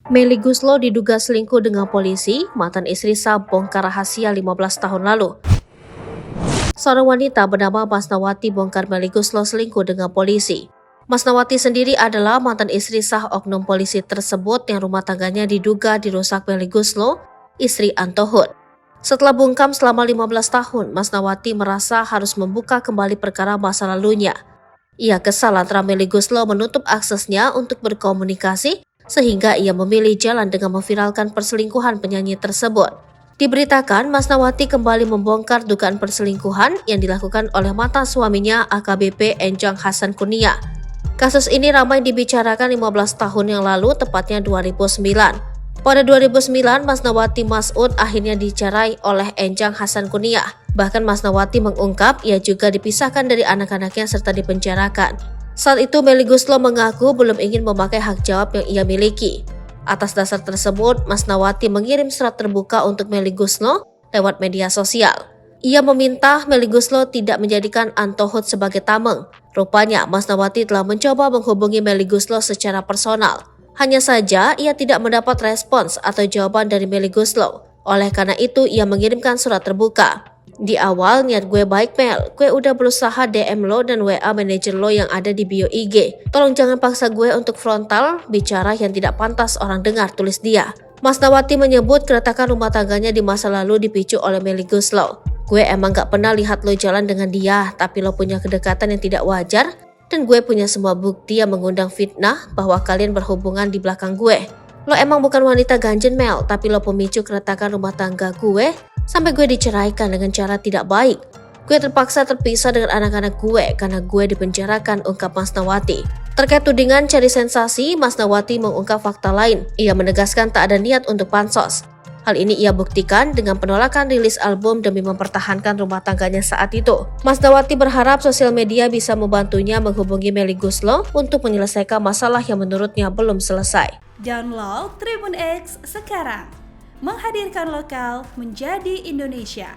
Melly Goeslaw diduga selingkuh dengan polisi, mantan istri sah bongkar rahasia 15 tahun lalu. Seorang wanita bernama Masnawati bongkar Melly Goeslaw selingkuh dengan polisi. Masnawati sendiri adalah mantan istri sah oknum polisi tersebut yang rumah tangganya diduga dirusak Melly Goeslaw, istri Antohut. Setelah bungkam selama 15 tahun, Masnawati merasa harus membuka kembali perkara masa lalunya. Ia kesal lantaran Melly Goeslaw menutup aksesnya untuk berkomunikasi sehingga ia memilih jalan dengan memviralkan perselingkuhan penyanyi tersebut. Diberitakan, Masnawati kembali membongkar dugaan perselingkuhan yang dilakukan oleh mantan suaminya AKBP Enjang Hasan Kurnia. Kasus ini ramai dibicarakan 15 tahun yang lalu, tepatnya 2009. Pada 2009, Masnawati Mas'ud akhirnya dicerai oleh Enjang Hasan Kurnia. Bahkan Masnawati mengungkap ia juga dipisahkan dari anak-anaknya serta dipenjarakan. Saat itu Melly Goeslaw mengaku belum ingin memakai hak jawab yang ia miliki. Atas dasar tersebut, Masnawati mengirim surat terbuka untuk Melly Goeslaw lewat media sosial. Ia meminta Melly Goeslaw tidak menjadikan Antohut sebagai tameng. Rupanya Masnawati telah mencoba menghubungi Melly Goeslaw secara personal. Hanya saja ia tidak mendapat respons atau jawaban dari Melly Goeslaw. Oleh karena itu ia mengirimkan surat terbuka. Di awal niat gue baik Mel, gue udah berusaha DM lo dan WA manajer lo yang ada di bio IG. Tolong jangan paksa gue untuk frontal, bicara yang tidak pantas orang dengar, tulis dia. Masnawati menyebut keretakan rumah tangganya di masa lalu dipicu oleh Melly Goeslaw. Gue emang gak pernah lihat lo jalan dengan dia, tapi lo punya kedekatan yang tidak wajar. Dan gue punya semua bukti yang mengundang fitnah bahwa kalian berhubungan di belakang gue. Lo emang bukan wanita ganjen Mel, tapi lo pemicu keretakan rumah tangga gue. Sampai gue diceraikan dengan cara tidak baik. Gue terpaksa terpisah dengan anak-anak gue karena gue dipenjarakan, ungkap Masnawati. Terkait tudingan cari sensasi, Masnawati mengungkap fakta lain. Ia menegaskan tak ada niat untuk pansos. Hal ini ia buktikan dengan penolakan rilis album demi mempertahankan rumah tangganya saat itu. Masnawati berharap sosial media bisa membantunya menghubungi Melly Goeslaw untuk menyelesaikan masalah yang menurutnya belum selesai. Download Tribun X sekarang. Menghadirkan lokal menjadi Indonesia.